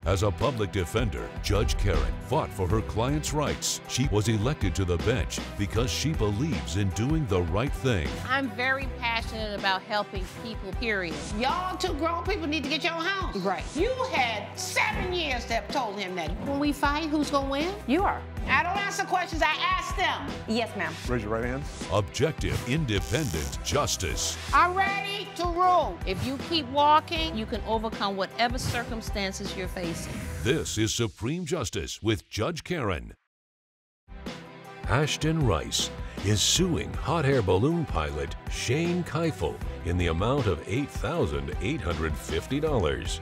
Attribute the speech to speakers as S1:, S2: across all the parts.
S1: As a public defender, Judge Karen fought for her clients' rights. She was elected to the bench because she believes in doing the right thing.
S2: I'm very passionate about helping people, period.
S3: Y'all two grown people need to get your own house.
S2: Right.
S3: You had 7 years to have told him that. When we fight, who's gonna win?
S2: You are.
S3: I don't answer questions, I ask them.
S2: Yes, ma'am.
S4: Raise your right hand.
S1: Objective, independent justice.
S3: I'm ready to rule.
S2: If you keep walking, you can overcome whatever circumstances you're facing.
S1: This is Supreme Justice with Judge Karen. Ashton Rice is suing hot air balloon pilot Shane Keifel in the amount of $8,850.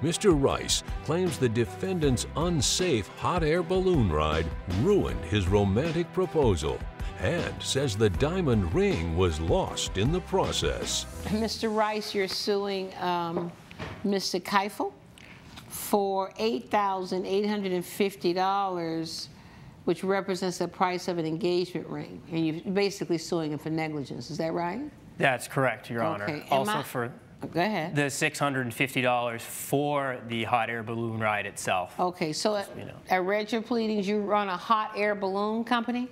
S1: Mr. Rice claims the defendant's unsafe hot air balloon ride ruined his romantic proposal and says the diamond ring was lost in the process.
S3: Mr. Rice, you're suing Mr. Keifel for $8,850, which represents the price of an engagement ring. And you're basically suing him for negligence, is that right?
S5: That's correct, Your Honor. Also for
S3: Go ahead.
S5: the $650 for the hot air balloon ride itself.
S3: Okay, so I read your pleadings. You run a hot air balloon company?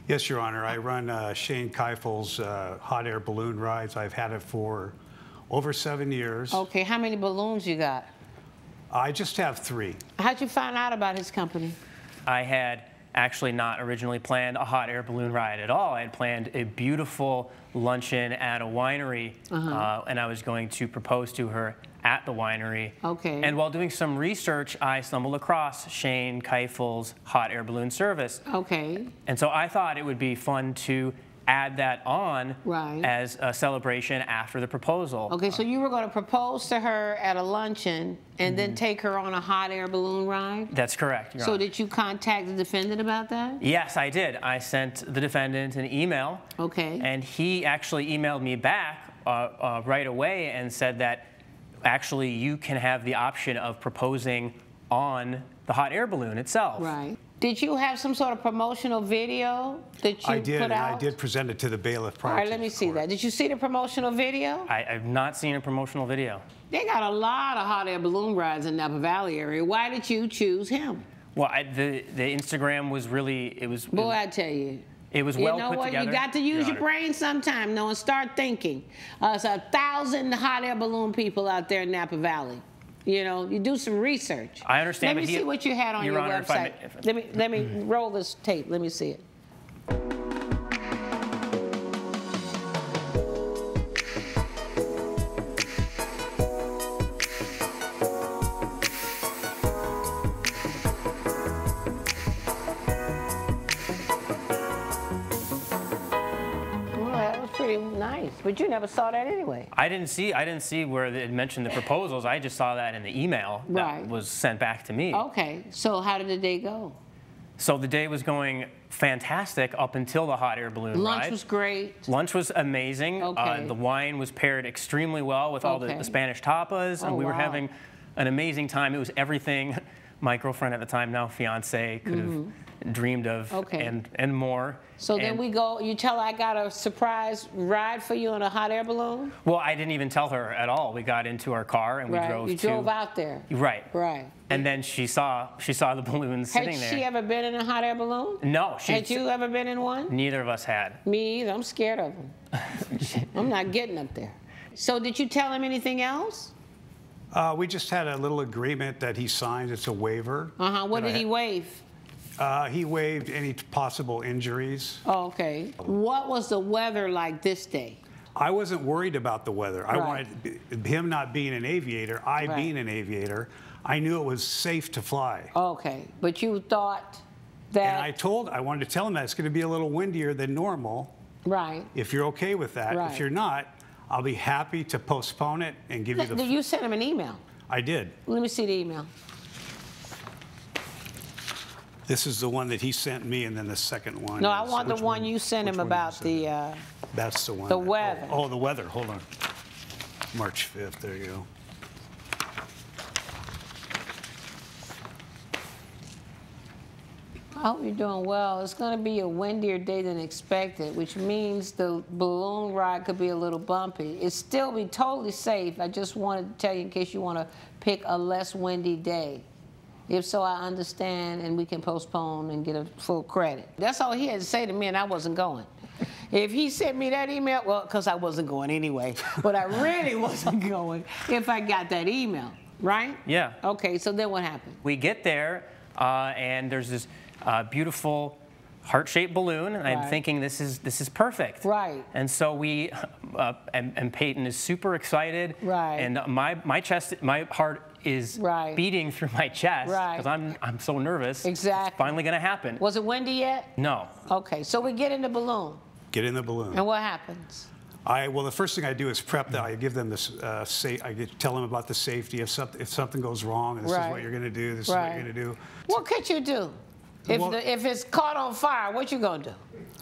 S6: Yes, Your Honor. I run Shane Keifel's hot air balloon rides. I've had it for over 7 years.
S3: Okay, how many balloons you got?
S6: I just have 3.
S3: How'd you find out about his company?
S5: I had actually not originally planned a hot air balloon ride at all. I had planned a beautiful luncheon at a winery, and I was going to propose to her at the winery.
S3: Okay.
S5: And while doing some research, I stumbled across Shane Keifel's hot air balloon service.
S3: Okay.
S5: And so I thought it would be fun to add that on as a celebration after the proposal.
S3: Okay, so you were going to propose to her at a luncheon and then take her on a hot air balloon ride?
S5: That's correct, Your
S3: So
S5: Honor.
S3: did you contact the defendant about that?
S5: Yes, I did. I sent the defendant an email.
S3: Okay.
S5: And he actually emailed me back right away and said that actually you can have the option of proposing on the hot air balloon itself.
S3: Right. Did you have some sort of promotional video that you
S6: I did,
S3: put
S6: and
S3: out?
S6: I did present it to the bailiff prior
S3: All right,
S6: to
S3: let me
S6: this
S3: see
S6: court.
S3: that. Did you see the promotional video?
S5: I've not seen a promotional video.
S3: They got a lot of hot air balloon rides in Napa Valley area. Why did you choose him?
S5: Well, the Instagram was really, it was
S3: Boy, I tell you.
S5: It was well put
S3: You know what?
S5: together.
S3: You got to use your
S5: Honor.
S3: brain sometime, though, and start thinking. There's 1,000 hot air balloon people out there in Napa Valley. You know, you do some research.
S5: I understand.
S3: Let me see what you had on your
S5: Honor,
S3: website. Let me roll this tape. Let me see it. Pretty nice, but you never saw that anyway.
S5: I didn't see where it mentioned the proposals. I just saw that in the email that was sent back to me.
S3: Okay, so how did the day go?
S5: So the day was going fantastic up until the hot air balloon
S3: Lunch
S5: ride.
S3: was great.
S5: Lunch was amazing.
S3: Okay.
S5: The wine was paired extremely well with all the Spanish tapas, and we were having an amazing time. It was everything my girlfriend at the time, now fiance, could have dreamed of and more.
S3: So then we go, you tell her I got a surprise ride for you on a hot air balloon?
S5: Well, I didn't even tell her at all. We got into our car and we drove
S3: You drove out there.
S5: Right.
S3: Right.
S5: And then she saw the balloon sitting there.
S3: Had she ever been in a hot air balloon?
S5: No.
S3: Had you ever been in one?
S5: Neither of us had.
S3: Me either. I'm scared of them. I'm not getting up there. So did you tell him anything else?
S6: We just had a little agreement that he signed. It's a waiver.
S3: What did he waive?
S6: He waived any possible injuries.
S3: Oh, okay. What was the weather like this day?
S6: I wasn't worried about the weather. I wanted him not being an aviator, being an aviator. I knew it was safe to fly.
S3: Okay, but you thought that...
S6: And I wanted to tell him that it's going to be a little windier than normal.
S3: Right.
S6: If you're okay with that. If you're not, I'll be happy to postpone it and give you the...
S3: You sent him an email.
S6: I did.
S3: Let me see the email.
S6: This is the one that he sent me, and then the second one.
S3: No, I want the one you sent him about the...
S6: That's the one.
S3: The weather.
S6: Oh, the weather. Hold on. March 5th. There you go.
S3: hope you're doing well. It's going to be a windier day than expected, which means the balloon ride could be a little bumpy. It'll still be totally safe. I just wanted to tell you in case you want to pick a less windy day. If so, I understand, and we can postpone and get a full credit. That's all he had to say to me, and I wasn't going. If he sent me that email, well, because I wasn't going anyway, but I really wasn't going if I got that email, right?
S5: Yeah.
S3: Okay, so then what happened?
S5: We get there, and there's this beautiful heart-shaped balloon, and I'm thinking this is perfect.
S3: Right.
S5: And so we, and Peyton is super excited.
S3: Right.
S5: And my heart is beating through my chest because I'm so nervous.
S3: Exactly.
S5: It's finally going to happen.
S3: Was it windy yet?
S5: No.
S3: Okay, so we get in the balloon.
S6: Get in the balloon.
S3: And what happens?
S6: Well, the first thing I do is prep them. I give them this, tell them about the safety. If something goes wrong, this is what you're going to do. This is what you're going to do.
S3: What could you do? If it's caught on fire, what you going to do?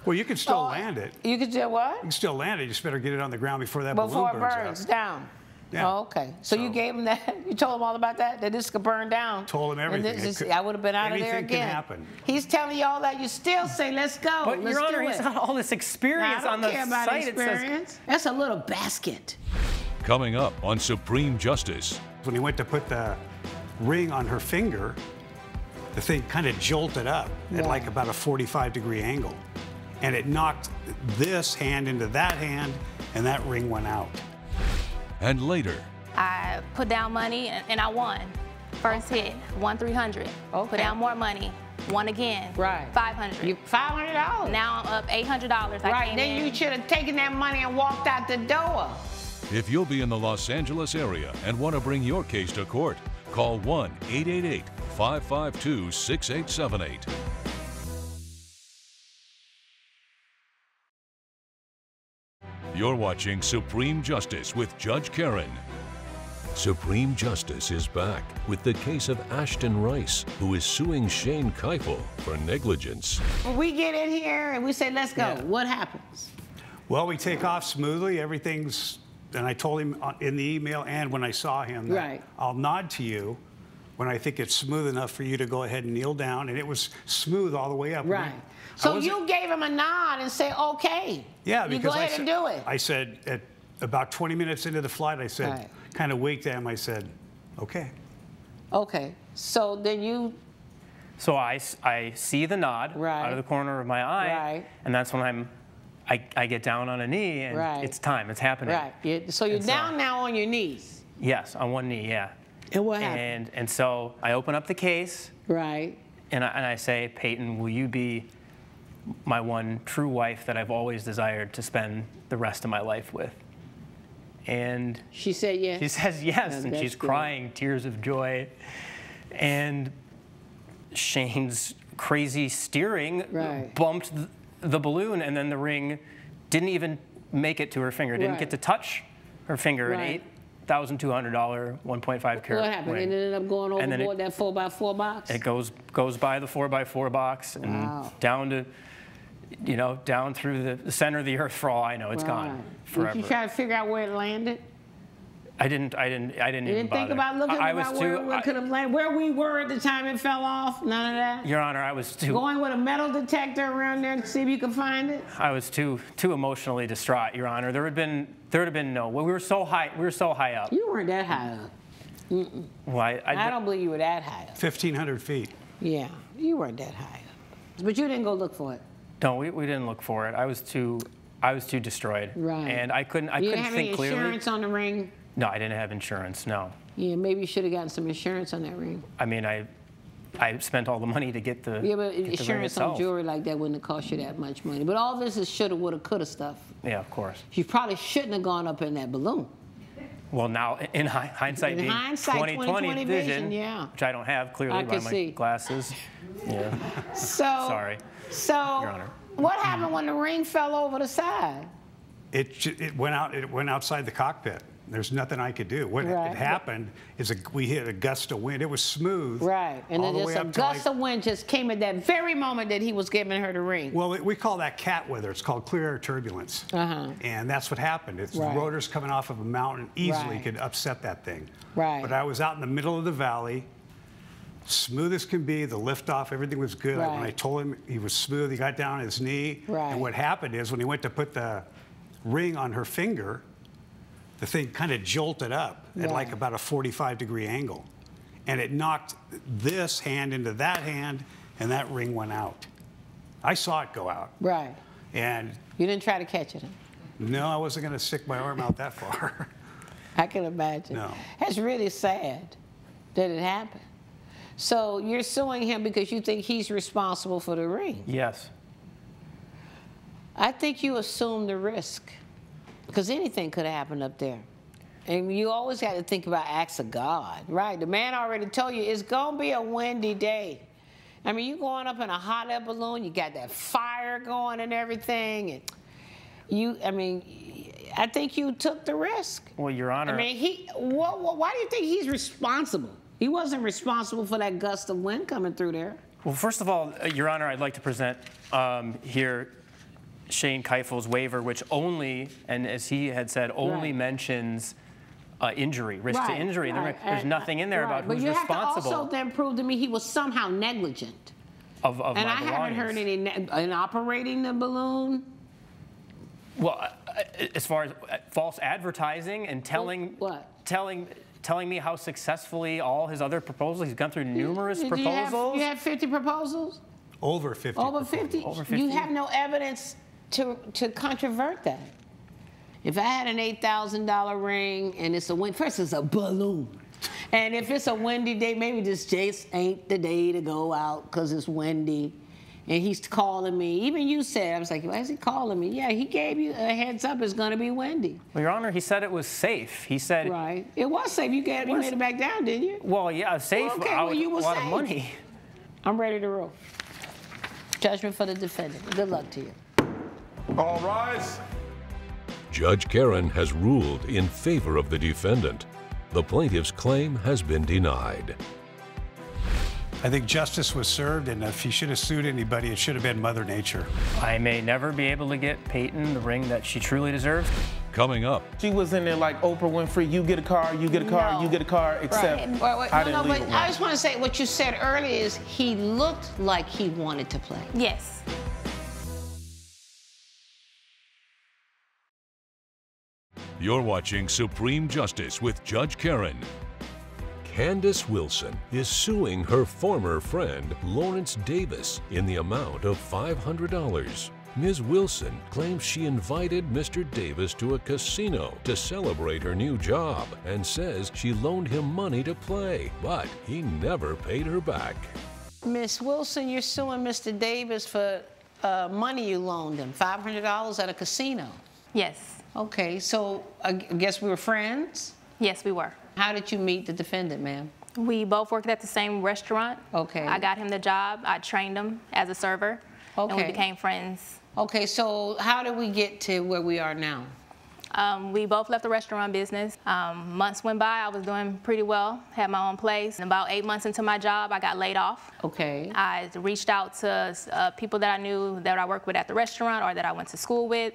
S6: Well, you can still land it.
S3: You can do what?
S6: You can still land it. You just better get it on the ground before that balloon burns
S3: Before it burns down.
S6: Yeah.
S3: Oh, okay. So you gave him that? You told him all about that? That this could burn down?
S6: Told him everything.
S3: I would have been out of there again.
S6: Anything can happen.
S3: He's telling you all that. You still say, let's go.
S5: But, Your Honor, he's got all this experience on the site.
S3: I don't care about experience. That's a little basket.
S1: Coming up on Supreme Justice.
S6: When he went to put the ring on her finger, the thing kind of jolted up at like about a 45-degree angle. And it knocked this hand into that hand, and that ring went out.
S1: And later,
S4: I put down money and I won. First hit, won $300.
S3: Okay.
S4: Put down more money, won again.
S3: Right.
S4: $500.
S3: You $500.
S4: Now I'm up $800.
S3: Right. Then you should have taken that money and walked out the door.
S1: if you'll be in the Los Angeles area and want to bring your case to court, call 1-888-552-6878. You're watching Supreme Justice with Judge Karen. Supreme Justice is back with the case of Ashton Rice, who is suing Shane Keifel for negligence.
S3: When we get in here and we say, let's go, what happens?
S6: Well, we take off smoothly. Everything's, and I told him in the email and when I saw him, that I'll nod to you when I think it's smooth enough for you to go ahead and kneel down. And it was smooth all the way up.
S3: Right. So you gave him a nod and say, okay.
S6: Yeah,
S3: you
S6: because
S3: go ahead and do it.
S6: I said, at about 20 minutes into the flight, I said, kind of winked at him. I said, okay.
S3: Okay. So then you.
S5: So I see the nod out of the corner of my eye, and that's when I get down on a knee, and it's time. It's happening.
S3: Right. So you're down now on your knees.
S5: Yes, on one knee, yeah.
S3: And what happened?
S5: And so I open up the case.
S3: Right.
S5: And I say, Peyton, will you be my one true wife that I've always desired to spend the rest of my life with? And
S3: she said yes.
S5: She says yes, and she's crying tears of joy. And Shane's crazy steering bumped the balloon, and then the ring didn't even make it to her finger. Didn't get to touch her finger. An $8,200 1.5 carat
S3: What happened?
S5: ring.
S3: It ended up going overboard that 4x4 box?
S5: It goes by the 4x4 box and down to, down through the center of the earth. For all I know, it's gone forever.
S3: Did you try to figure out where it landed?
S5: I didn't even
S3: think about looking about where it could have landed, where we were at the time it fell off. None of that. Your
S5: Honor, I was too
S3: going with a metal detector around there to see if you could find it.
S5: I was too emotionally distraught, Your Honor. There would have been no. We were so high. We were so high up.
S3: You weren't that high up.
S5: Well, I
S3: don't believe you were that high up.
S6: 1,500 feet.
S3: Yeah, you weren't that high up. But you didn't go look for it.
S5: No, we didn't look for it. I was too destroyed.
S3: Right.
S5: And I couldn't think clearly.
S3: You didn't have any insurance on the ring?
S5: No, I didn't have insurance, no.
S3: Yeah, maybe you should have gotten some insurance on that ring.
S5: I mean, I spent all the money to get the
S3: but insurance on jewelry like that wouldn't have cost you that much money. But all this is shoulda, woulda, coulda stuff.
S5: Yeah, of course.
S3: You probably shouldn't have gone up in that balloon.
S5: Well, now, in hindsight, being 20/20 vision, which I don't have clearly by my glasses. Yeah. Sorry.
S3: So,
S5: Your Honor.
S3: What happened when the ring fell over the side?
S6: It went out. It went outside the cockpit. There's nothing I could do. What had happened is we hit a gust of wind. It was smooth.
S3: Right. And then just a gust of wind just came at that very moment that he was giving her the ring.
S6: Well, we call that cat weather. It's called clear air turbulence. And that's what happened. It's the rotors coming off of a mountain easily could upset that thing.
S3: Right.
S6: But I was out in the middle of the valley. smooth as can be. The liftoff, everything was good.
S3: Right.
S6: When I told him he was smooth, he got down on his knee.
S3: Right.
S6: And what happened is when he went to put the ring on her finger, the thing kind of jolted up at like about a 45-degree angle. And it knocked this hand into that hand, and that ring went out. I saw it go out.
S3: Right.
S6: And
S3: you didn't try to catch it?
S6: No, I wasn't going to stick my arm out that far.
S3: I can imagine.
S6: No.
S3: That's really sad that it happened. So you're suing him because you think he's responsible for the ring?
S5: Yes.
S3: I think you assume the risk because anything could have happened up there. And you always got to think about acts of God, right? The man already told you it's going to be a windy day. I mean, you going up in a hot air balloon, you got that fire going and everything. And I think you took the risk.
S5: Well, Your Honor.
S3: I mean, why do you think he's responsible? He wasn't responsible for that gust of wind coming through there.
S5: Well, first of all, Your Honor, I'd like to present here Shane Keifel's waiver, which only, and as he had said, only mentions injury, risk to injury. There's nothing in there about who's responsible. But you have to also then
S3: prove to me he was somehow negligent.
S5: Of my belongings.
S3: And I haven't heard any in operating the balloon.
S5: Well, as far as false advertising and telling me how successfully all his other proposals, he's gone through numerous proposals.
S3: You have 50 proposals?
S6: Over 50.
S3: Over 50? Over 50. You have no evidence to controvert that. If I had an $8,000 ring and it's first it's a balloon. And if it's a windy day, maybe this just ain't the day to go out because it's windy. And he's calling me. Even you said, I was like, why is he calling me? Yeah, he gave you a heads up it's going to be windy.
S5: Well, Your Honor, he said it was safe. He said...
S3: Right. It was safe. You made it back down, didn't you?
S5: Well, yeah, safe.
S3: Well, okay, well, you were
S5: a lot
S3: safe.
S5: of money.
S3: I'm ready to roll. Judgment for the defendant. Good luck to you.
S7: All rise.
S1: Judge Karen has ruled in favor of the defendant. The plaintiff's claim has been denied.
S6: I think justice was served, and if he should have sued anybody, it should have been Mother Nature.
S5: I may never be able to get Peyton the ring that she truly deserves.
S1: Coming up.
S8: She was in there like Oprah Winfrey, you get a car, you get a car, you get a car, except I didn't leave it.
S3: I just want to say what you said earlier is he looked like he wanted to play.
S4: Yes.
S1: You're watching Supreme Justice with Judge Karen. Candace Wilson is suing her former friend, Lawrence Davis, in the amount of $500. Ms. Wilson claims she invited Mr. Davis to a casino to celebrate her new job and says she loaned him money to play, but he never paid her back.
S3: Ms. Wilson, you're suing Mr. Davis for money you loaned him, $500 at a casino.
S4: Yes.
S3: Okay, so I guess we were friends?
S4: Yes, we were.
S3: How did you meet the defendant, ma'am?
S4: We both worked at the same restaurant.
S3: Okay.
S4: I got him the job. I trained him as a server. Okay. And we became friends.
S3: Okay, so how did we get to where we are now?
S4: We both left the restaurant business. Months went by, I was doing pretty well, had my own place. And about 8 months into my job, I got laid off.
S3: Okay.
S4: I reached out to people that I knew that I worked with at the restaurant or that I went to school with.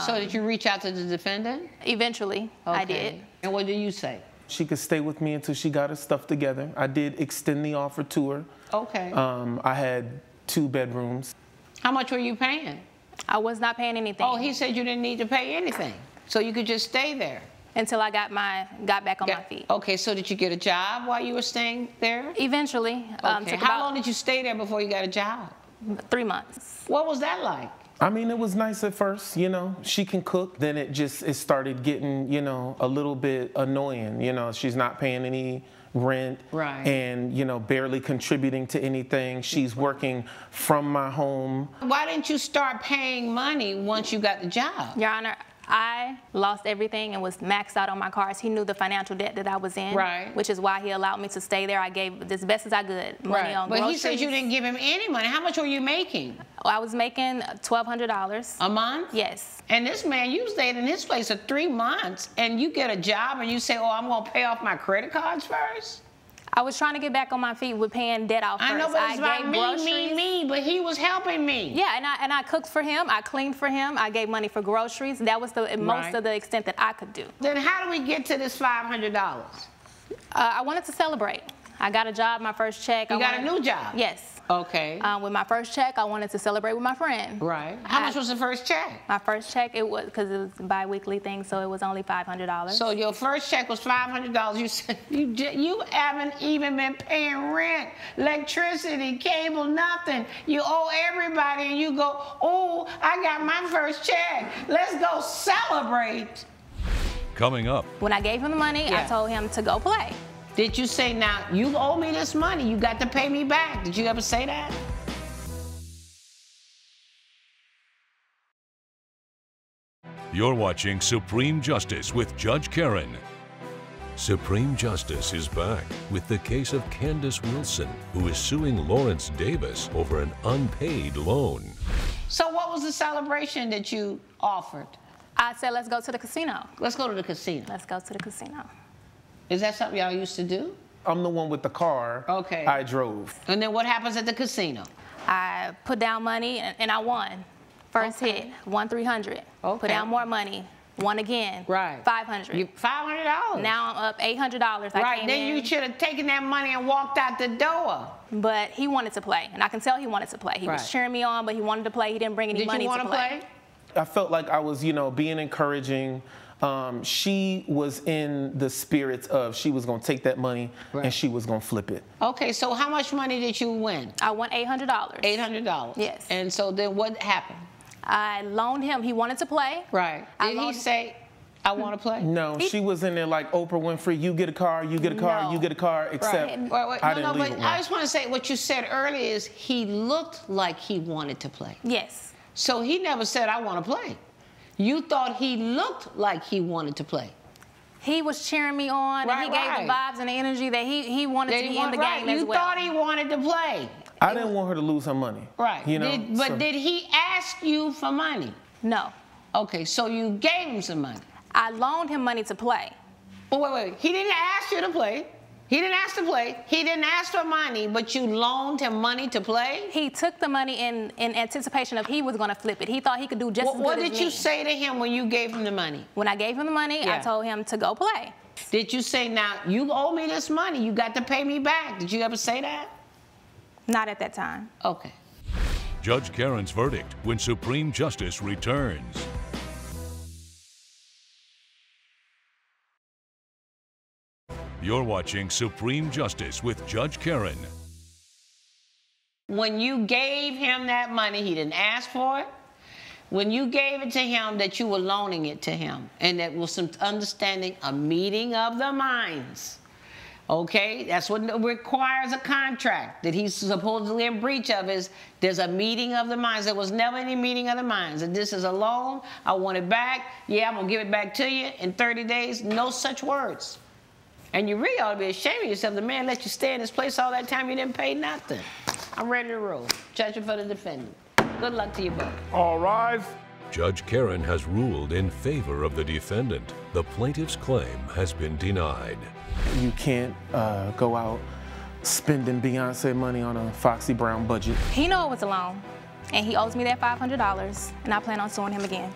S3: So did you reach out to the defendant?
S4: Eventually, I did.
S3: And what did you say?
S8: She could stay with me until she got her stuff together. I did extend the offer to her.
S3: Okay.
S8: I had 2 bedrooms.
S3: How much were you paying?
S4: I was not paying anything.
S3: Oh, he said you didn't need to pay anything. So you could just stay there.
S4: Until I got back on my feet.
S3: Okay, so did you get a job while you were staying there?
S4: Eventually.
S3: Okay. How long did you stay there before you got a job?
S4: 3 months.
S3: What was that like?
S8: I mean, it was nice at first, you know. She can cook. Then it started getting, you know, a little bit annoying. You know, she's not paying any rent.
S3: Right.
S8: And, you know, barely contributing to anything. She's working from my home.
S3: Why didn't you start paying money once you got the job?
S4: Your Honor, I lost everything and was maxed out on my cards. He knew the financial debt that I was in, which is why he allowed me to stay there. I gave as best as I could money on groceries.
S3: But he said you didn't give him any money. How much were you making?
S4: I was making $1,200.
S3: A month?
S4: Yes.
S3: And this man, you stayed in his place for 3 months, and you get a job, and you say, oh, I'm going to pay off my credit cards first?
S4: I was trying to get back on my feet with paying debt off first.
S3: I know, but it's about me, but he was helping me.
S4: Yeah, and I cooked for him. I cleaned for him. I gave money for groceries. That was the most of the extent that I could do.
S3: Then how do we get to this $500?
S4: I wanted to celebrate. I got a job, my first check.
S3: You got a new job?
S4: Yes.
S3: Okay.
S4: With my first check, I wanted to celebrate with my friend.
S3: Right. How much was the first check?
S4: My first check, it was, because it was a bi-weekly thing, so it was only $500.
S3: So your first check was $500. You said you haven't even been paying rent, electricity, cable, nothing. You owe everybody, and you go, oh, I got my first check. Let's go celebrate.
S1: Coming up.
S4: When I gave him the money, I told him to go play.
S3: Did you say, now, you owe me this money, you got to pay me back? Did you ever say that?
S1: You're watching Supreme Justice with Judge Karen. Supreme Justice is back with the case of Candace Wilson, who is suing Lawrence Davis over an unpaid loan.
S3: So what was the celebration that you offered?
S4: I said, let's go to the casino.
S3: Let's go to the casino.
S4: Let's go to the casino.
S3: Is that something y'all used to do?
S8: I'm the one with the car.
S3: Okay.
S8: I drove.
S3: And then what happens at the casino?
S4: I put down money and I won. First hit, won $300. Okay. Put down more money, won again.
S3: Right.
S4: $500.
S3: $500.
S4: Now I'm up $800.
S3: Right. Then you should have taken that money and walked out the door.
S4: But he wanted to play, and I can tell he wanted to play. He was cheering me on, but he wanted to play. He didn't bring any money to play.
S3: Did you want to play?
S8: I felt like I was, being encouraging. She was in the spirits of she was going to take that money and she was going to flip it.
S3: Okay, so how much money did you win?
S4: I won $800.
S3: $800?
S4: Yes.
S3: And so then what happened?
S4: I loaned him. He wanted to play.
S3: Right. Did he say, I want to play?
S8: No, she was in there like Oprah Winfrey, you get a car, you get a car, you get a car, except I didn't leave it well.
S3: I just want to say what you said earlier is he looked like he wanted to play.
S4: Yes.
S3: So he never said, I want to play. You thought he looked like he wanted to play.
S4: He was cheering me on, and he gave the vibes and the energy that he wanted to be in the game as well.
S3: You thought he wanted to play.
S8: I didn't want her to lose her money.
S3: Right. But did he ask you for money?
S4: No.
S3: Okay, so you gave him some money.
S4: I loaned him money to play.
S3: But wait. He didn't ask you to play. He didn't ask to play. He didn't ask for money, but you loaned him money to play?
S4: He took the money in anticipation of he was going to flip it. He thought he could do just as good as me.
S3: What did you say to him when you gave him the money?
S4: When I gave him the money, I told him to go play.
S3: Did you say, now, you owe me this money. You got to pay me back. Did you ever say that?
S4: Not at that time.
S3: Okay.
S1: Judge Karen's verdict when Supreme Justice returns. You're watching Supreme Justice with Judge Karen.
S3: When you gave him that money, he didn't ask for it. When you gave it to him, that you were loaning it to him, and that was some understanding, a meeting of the minds. Okay, that's what requires a contract that he's supposedly in breach of. Is there's a meeting of the minds. There was never any meeting of the minds. And this is a loan. I want it back. Yeah, I'm gonna give it back to you in 30 days. No such words. And you really ought to be ashamed of yourself. The man let you stay in this place all that time. You didn't pay nothing. I'm ready to roll. Judging for the defendant. Good luck to you both.
S7: All rise.
S1: Judge Karen has ruled in favor of the defendant. The plaintiff's claim has been denied.
S8: You can't go out spending Beyonce money on a Foxy Brown budget.
S4: He knew it was a loan, and he owes me that $500, and I plan on suing him again.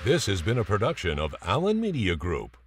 S1: This has been a production of Allen Media Group.